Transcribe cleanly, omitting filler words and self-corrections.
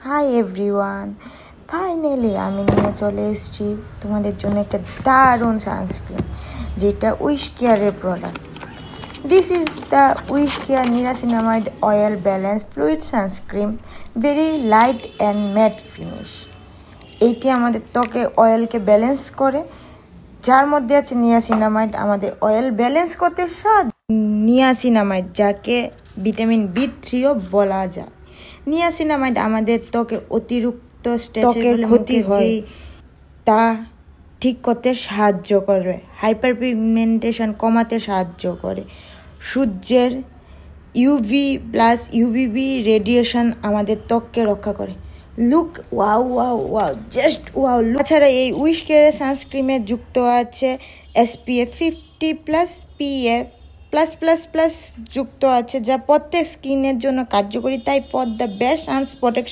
Hi everyone, finally আমি নিয়ে চলে এসেছি তোমাদের জন্য একটা দারুণ সানস্ক্রিন, যেটা উইশ কেয়ারের প্রোডাক্ট। This is the Wish Care niacinamide oil balance fluid sunscreen, very light and matte finish. এইটি আমাদের ত্বকে অয়েলকে ব্যালেন্স করে, যার মধ্যে আছে নিয়াসিনামাইড, আমাদের অয়েল ব্যালেন্স করতে সাহায্য। নিয়াসিনামাইড, যাকে ভিটামিন B3ও বলা যায়। নিয়াসিনামাইড আমাদের ত্বকে অতিরিক্ত ত্বকের ক্ষতি হয় তা ঠিক করতে সাহায্য করে, হাইপার পিগমেন্টেশন কমাতে সাহায্য করে, সূর্যের UV+UVB রেডিয়েশন আমাদের ত্বককে রক্ষা করে। Look wow wow wow, just wow. তাছাড়া এই উইশ কেয়ারের সানস্ক্রিনে যুক্ত আছে SPF 50+ PA+++ যুক্ত আছে, যা প্রত্যেক স্কিনের জন্য কার্যকরী, তাই for the best sun's protection.